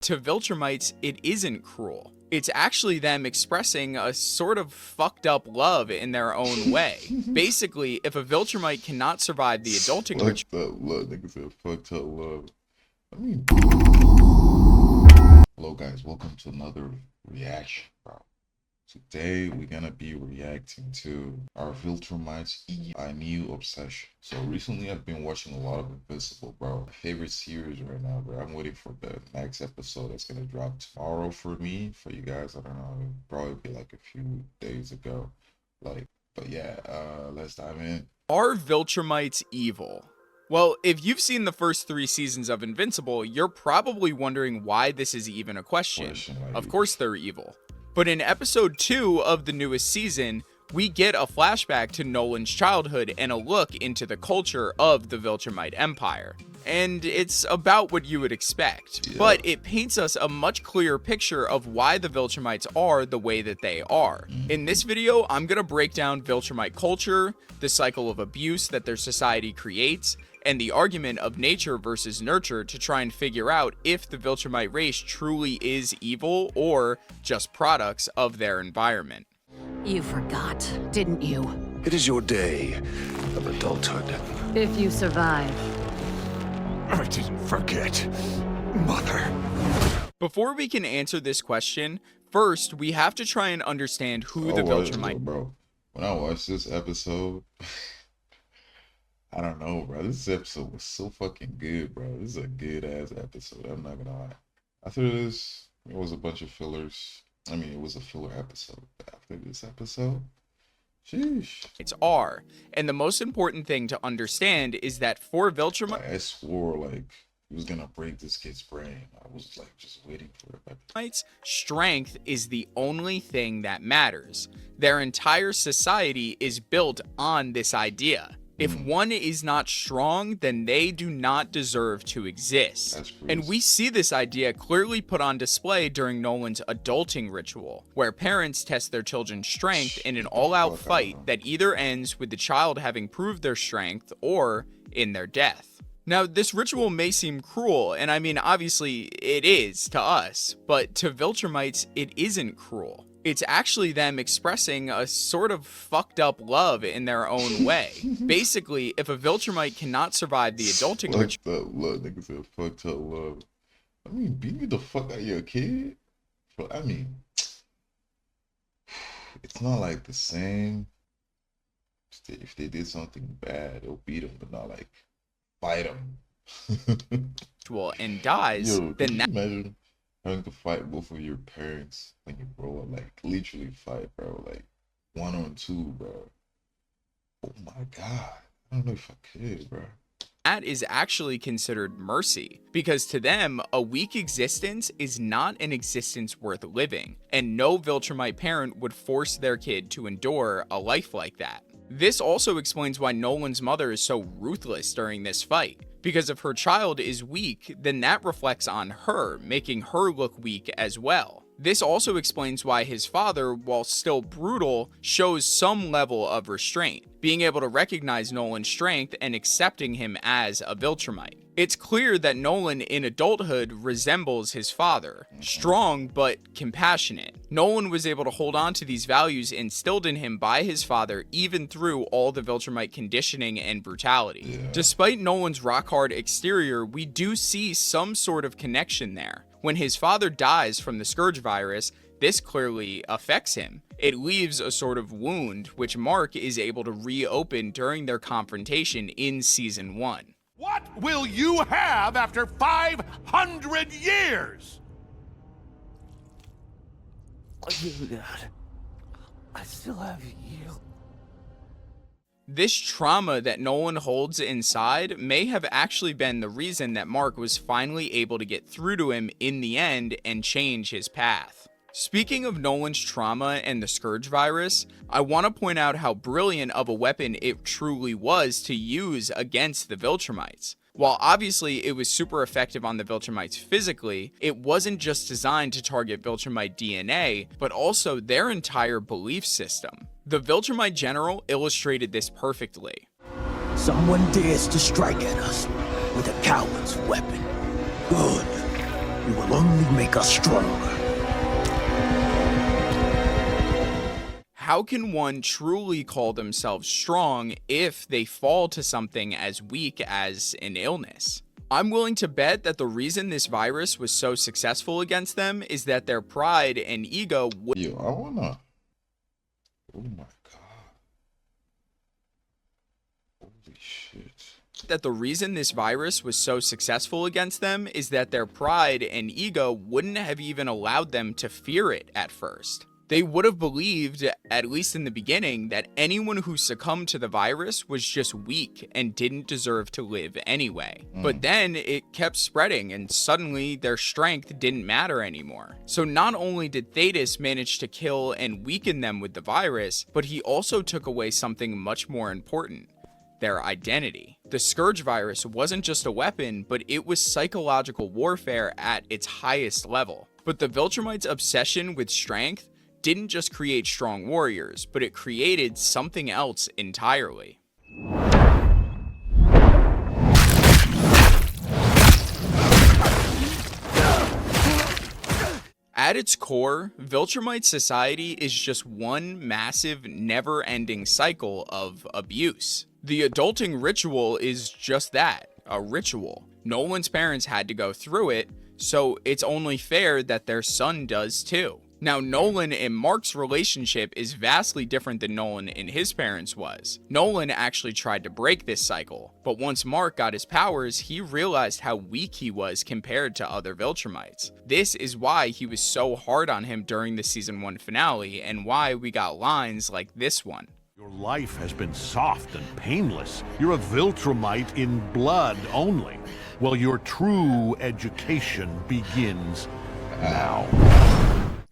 To Viltrumites, it isn't cruel. It's actually them expressing a sort of fucked up love in their own way. Basically, if a Viltrumite cannot survive the adulting ritual, fucked up love, nigga said fucked up love. I mean, hello guys, welcome to another reaction, bro. Today we're gonna be reacting to our Viltrumites, a new obsession. So recently I've been watching a lot of Invincible, bro. My favorite series right now, bro. I'm waiting for the next episode that's gonna drop tomorrow for me. For you guys, I don't know, it'll probably be like a few days ago. But yeah, let's dive in. are Viltrumites evil? Well, if you've seen the first 3 seasons of Invincible, you're probably wondering why this is even a question. Of course they're evil. But in episode 2 of the newest season, we get a flashback to Nolan's childhood and a look into the culture of the Viltrumite Empire. And it's about what you would expect, but it paints us a much clearer picture of why the Viltrumites are the way that they are. In this video, I'm gonna break down Viltrumite culture, the cycle of abuse that their society creates, and the argument of nature versus nurture to try and figure out if the Viltrumite race truly is evil or just products of their environment. You forgot, didn't you? It is your day of adulthood. If you survive. I didn't forget, Mother. Before we can answer this question, first we have to try and understand who the Viltrumite. Bro, when I watched this episode, I don't know, bro. This episode was so fucking good, bro. This is a good ass episode. I'm not gonna lie. After this, it was a bunch of fillers. I mean, it was a filler episode. But after this episode, sheesh. It's R, and the most important thing to understand is that for Viltrumites, I swore like he was gonna break this kid's brain. I was like just waiting for it. Strength is the only thing that matters. Their entire society is built on this idea. If one is not strong, then they do not deserve to exist. And we see this idea clearly put on display during Nolan's adulting ritual, where parents test their children's strength in an all-out fight that either ends with the child having proved their strength or in their death. Now, this ritual may seem cruel, and I mean, obviously it is to us, but to Viltrumites, it isn't cruel. It's actually them expressing a sort of fucked up love in their own way. Basically, if a Viltrumite cannot survive the adulting ritual, fucked up love, nigga said fucked up love. I mean, beat me the fuck out of your kid. I mean, it's not like the same. If they did something bad, they'll beat them, but not like fight them. and dies, Yo, then that. Imagine having to fight both of your parents when you grow up, like literally fight, bro, like 1-on-2, bro. Oh my god, I don't know if I could, bro. That is actually considered mercy, because to them, a weak existence is not an existence worth living, and no Viltrumite parent would force their kid to endure a life like that. This also explains why Nolan's mother is so ruthless during this fight, because if her child is weak, then that reflects on her, making her look weak as well. This also explains why his father, while still brutal, shows some level of restraint, being able to recognize Nolan's strength and accepting him as a Viltrumite. It's clear that Nolan in adulthood resembles his father, strong but compassionate. Nolan was able to hold on to these values instilled in him by his father even through all the Viltrumite conditioning and brutality. Despite Nolan's rock-hard exterior, we do see some sort of connection there. When his father dies from the Scourge virus, this clearly affects him. It leaves a sort of wound, which Mark is able to reopen during their confrontation in season 1. What will you have after 500 years? Dad, I still have you. This trauma that Nolan holds inside may have actually been the reason that Mark was finally able to get through to him in the end and change his path. Speaking of Nolan's trauma and the Scourge virus, I want to point out how brilliant of a weapon it truly was to use against the Viltrumites. While obviously it was super effective on the Viltrumites physically, it wasn't just designed to target Viltrumite DNA, but also their entire belief system. The Viltrumite general illustrated this perfectly. Someone dares to strike at us with a coward's weapon. Good. You will only make us stronger. How can one truly call themselves strong if they fall to something as weak as an illness? I'm willing to bet that the reason this virus was so successful against them is that their pride and ego would. Yo, I wanna. Oh my god. Holy shit. That the reason this virus was so successful against them is that their pride and ego wouldn't have even allowed them to fear it at first. They would have believed, at least in the beginning, that anyone who succumbed to the virus was just weak and didn't deserve to live anyway. But then it kept spreading and suddenly their strength didn't matter anymore. So not only did Thetis manage to kill and weaken them with the virus, but he also took away something much more important: their identity. The Scourge virus wasn't just a weapon, but it was psychological warfare at its highest level. But the Viltrumites' obsession with strength didn't just create strong warriors, but it created something else entirely. At its core, Viltrumite society is just one massive, never-ending cycle of abuse. The adulting ritual is just that, a ritual. Nolan's parents had to go through it, so it's only fair that their son does too. Now, Nolan and Mark's relationship is vastly different than Nolan and his parents was. Nolan actually tried to break this cycle, but once Mark got his powers, he realized how weak he was compared to other Viltrumites. This is why he was so hard on him during the season 1 finale, and why we got lines like this one. Your life has been soft and painless. You're a Viltrumite in blood only. Well, your true education begins now.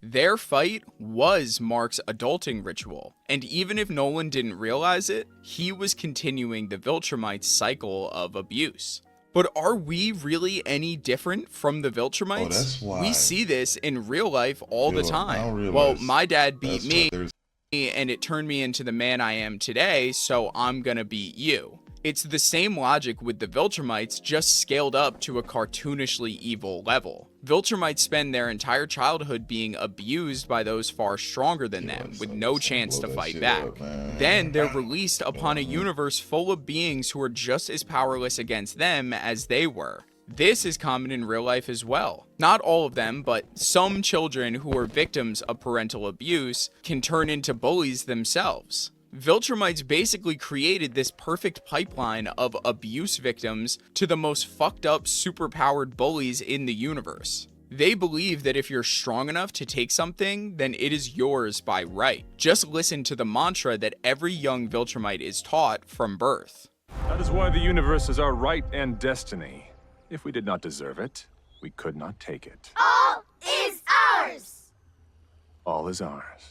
Their fight was Mark's adulting ritual, and even if Nolan didn't realize it, he was continuing the Viltrumites' cycle of abuse. But are we really any different from the Viltrumites? Oh, that's why. We see this in real life all the Yo, I time. don't realize Well, my dad beat that's me, what there's- and it turned me into the man I am today, so I'm gonna beat you. It's the same logic with the Viltrumites, just scaled up to a cartoonishly evil level. Viltrumites spend their entire childhood being abused by those far stronger than them, with no chance to fight back. Then they're released upon a universe full of beings who are just as powerless against them as they were. This is common in real life as well. Not all of them, but some children who are victims of parental abuse can turn into bullies themselves. Viltrumites basically created this perfect pipeline of abuse victims to the most fucked up, superpowered bullies in the universe. They believe that if you're strong enough to take something, then it is yours by right. Just listen to the mantra that every young Viltrumite is taught from birth. That is why the universe is our right and destiny. If we did not deserve it, we could not take it. All is ours! All is ours.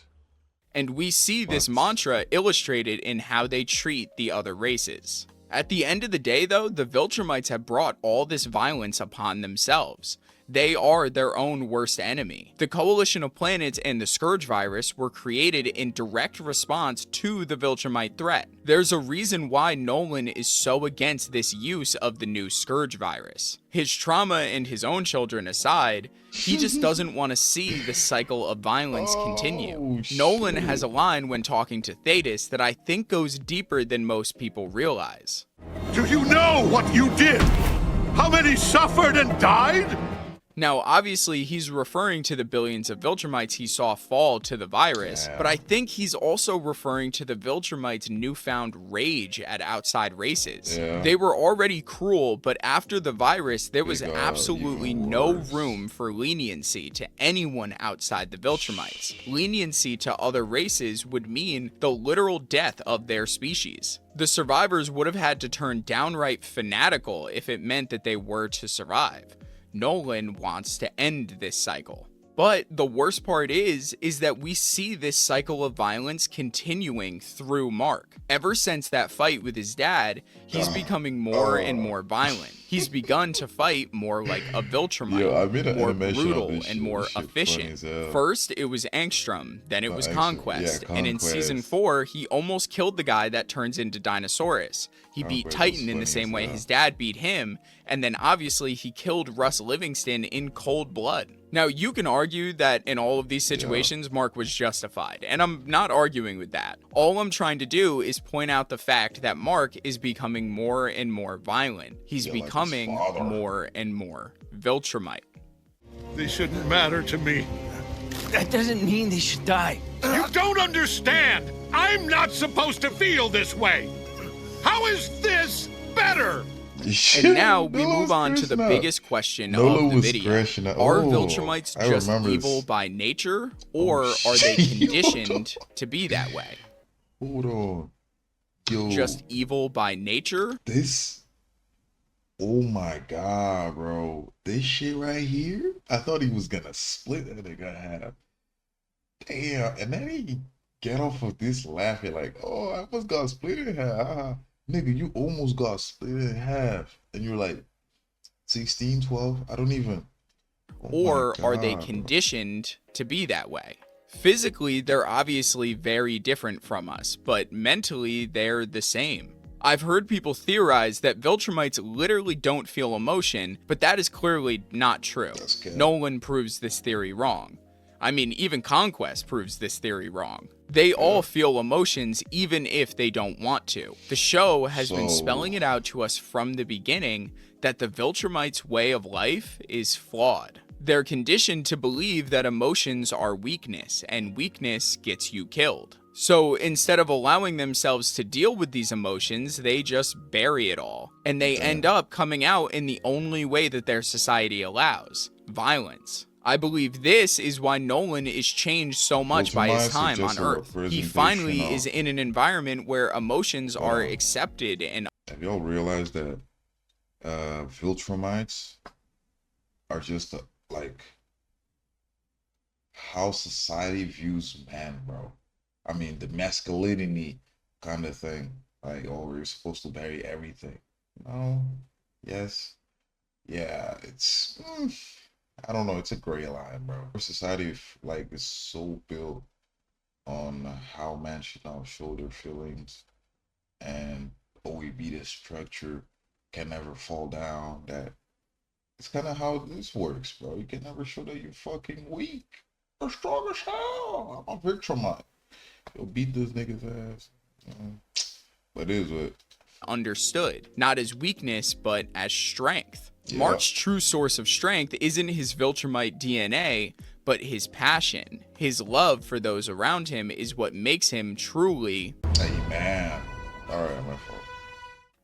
And we see this mantra illustrated in how they treat the other races. At the end of the day, though, the Viltrumites have brought all this violence upon themselves. They are their own worst enemy. The Coalition of Planets and the Scourge virus were created in direct response to the Viltrumite threat. There's a reason why Nolan is so against this use of the new Scourge virus. His trauma and his own children aside, he just doesn't want to see the cycle of violence continue. Nolan has a line when talking to Thetis that I think goes deeper than most people realize. Do you know what you did? How many suffered and died? Now, obviously, he's referring to the billions of Viltrumites he saw fall to the virus, but I think he's also referring to the Viltrumites' newfound rage at outside races. They were already cruel, but after the virus, there was absolutely no room for leniency to anyone outside the Viltrumites. Leniency to other races would mean the literal death of their species. The survivors would have had to turn downright fanatical if it meant that they were to survive. Nolan wants to end this cycle. But the worst part is that we see this cycle of violence continuing through Mark. Ever since that fight with his dad, he's becoming more and more violent. He's begun to fight more like a Viltrumite, Yo, I made an more animation of brutal this and shit. more This shit efficient. funny as hell. First, it was Angstrom, then it was Angstrom. Conquest, Yeah, and in season Conquest. 4, he almost killed the guy that turns into Dinosaurus. He beat Conquest was Titan in the funny same as way hell. his dad beat him, and then obviously he killed Russ Livingston in cold blood. Now, you can argue that in all of these situations, Mark was justified, and I'm not arguing with that. All I'm trying to do is point out the fact that Mark is becoming more and more violent. He's Yeah, like his becoming father. more and more Viltrumite. They shouldn't matter to me. That doesn't mean they should die. You don't understand! I'm not supposed to feel this way! How is this better? And now we Nola move was on to the crashing out. biggest question Nola of the was video. crashing out. Are Oh, Viltrumites I just remember evil this. by nature, or are they shit. conditioned to be that way? Hold on. Yo, Just evil by nature? this. Oh my god, bro. This shit right here. I thought he was gonna split that nigga in half. Damn. And then he get off of this laughing like, oh, I almost got split in half. Nigga, you almost got split in half. And you're like 16, 12. I don't even. Oh my Or are they God, bro. conditioned to be that way? Physically, they're obviously very different from us, but mentally, they're the same. I've heard people theorize that Viltrumites literally don't feel emotion, but that is clearly not true. That's good. Nolan proves this theory wrong. I mean, even Conquest proves this theory wrong. They all feel emotions even if they don't want to. The show has been So- spelling it out to us from the beginning that the Viltrumites' way of life is flawed. They're conditioned to believe that emotions are weakness, and weakness gets you killed. So instead of allowing themselves to deal with these emotions, they just bury it all. And they end up coming out in the only way that their society allows: violence. I believe this is why Nolan is changed so much by his Viltrumites are time on just a Earth. He representation finally of- is in an environment where emotions are accepted and Have y'all realized that Viltrumites are just like how society views man, bro? I mean, the masculinity kind of thing. Like, oh, we're supposed to bury everything. No, yes, yeah. It's I don't know. It's a gray line, bro. Our society like is so built on how man should not show their feelings, and OEB, the structure can never fall down. That it's kind of how this works, bro. You can never show that you're fucking weak. You're strong as hell. I'm a Viltrumite. You'll beat this nigga's ass. But it is what. understood, not as weakness, but as strength. Yeah. Mark's true source of strength isn't his Viltrumite DNA, but his passion. His love for those around him is what makes him truly. Hey, man. All right, my fault.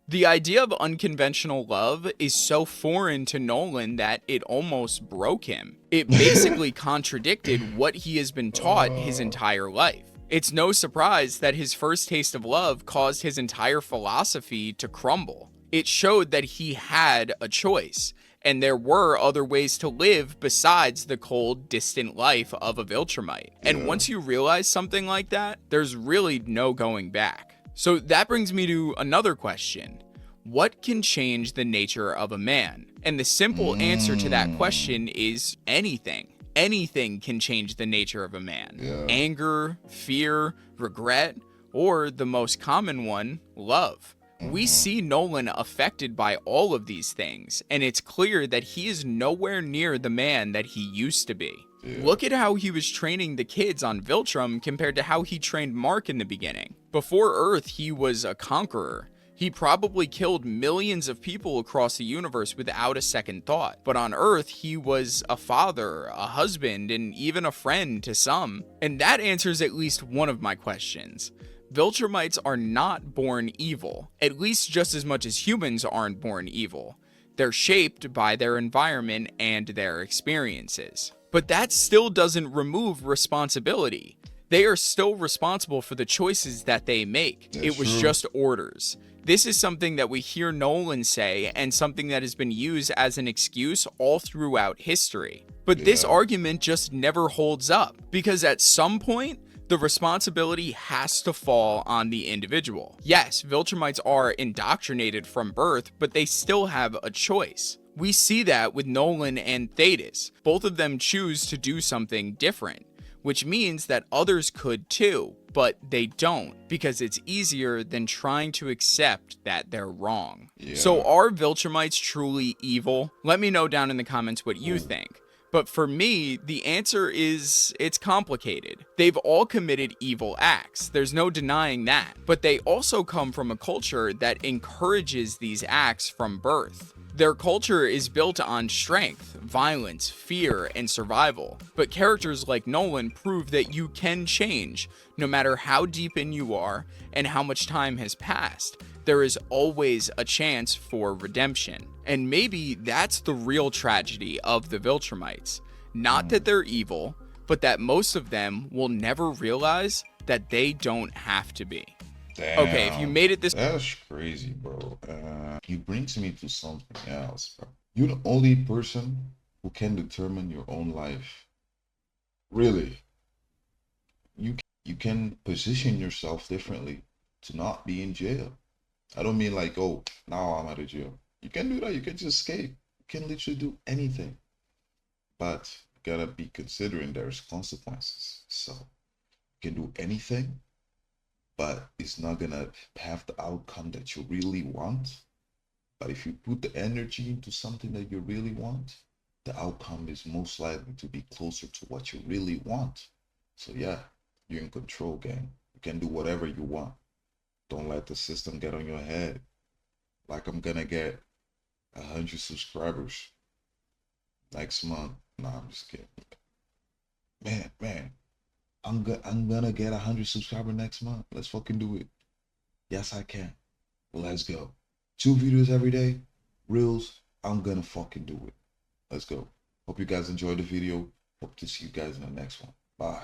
The idea of unconventional love is so foreign to Nolan that it almost broke him. It basically contradicted what he has been taught his entire life. It's no surprise that his first taste of love caused his entire philosophy to crumble. It showed that he had a choice, and there were other ways to live besides the cold, distant life of a Viltrumite. And once you realize something like that, there's really no going back. So that brings me to another question. What can change the nature of a man? And the simple answer to that question is anything. Anything can change the nature of a man. Yeah. Anger, fear, regret, or the most common one, love. We see Nolan affected by all of these things, and it's clear that he is nowhere near the man that he used to be. Look at how he was training the kids on Viltrum compared to how he trained Mark in the beginning. Before Earth, he was a conqueror. He probably killed millions of people across the universe without a second thought. But on Earth, he was a father, a husband, and even a friend to some. And that answers at least one of my questions. Viltrumites are not born evil, at least just as much as humans aren't born evil. They're shaped by their environment and their experiences. But that still doesn't remove responsibility. they are still responsible for the choices that they make. It was just orders. This is something that we hear Nolan say, and something that has been used as an excuse all throughout history. But this argument just never holds up, because at some point, the responsibility has to fall on the individual. Yes, Viltrumites are indoctrinated from birth, but they still have a choice. We see that with Nolan and Thetis. Both of them choose to do something different, which means that others could too, but they don't, because it's easier than trying to accept that they're wrong. So are Viltrumites truly evil? Let me know down in the comments what you think. But for me, the answer is it's complicated. They've all committed evil acts, there's no denying that. But they also come from a culture that encourages these acts from birth. Their culture is built on strength, violence, fear, and survival. But characters like Nolan prove that you can change, no matter how deep in you are and how much time has passed. There is always a chance for redemption. And maybe that's the real tragedy of the Viltrumites. Not that they're evil, but that most of them will never realize that they don't have to be. Damn, okay, if you made it this... That's crazy, bro. It brings me to something else, bro. You're the only person who can determine your own life. Really. You can position yourself differently to not be in jail. I don't mean like, oh, now I'm out of jail. You can do that. You can just escape. You can literally do anything. But you gotta be considering there's consequences. So you can do anything, but it's not gonna have the outcome that you really want. But if you put the energy into something that you really want, the outcome is most likely to be closer to what you really want. So yeah, you're in control, gang. You can do whatever you want. Don't let the system get on your head. Like I'm gonna get 100 subscribers next month. Nah, I'm just kidding. Man, I'm gonna get 100 subscribers next month. Let's fucking do it. Yes, I can. Let's go. 2 videos every day. Reels. I'm gonna fucking do it. Let's go. Hope you guys enjoyed the video. Hope to see you guys in the next one. Bye.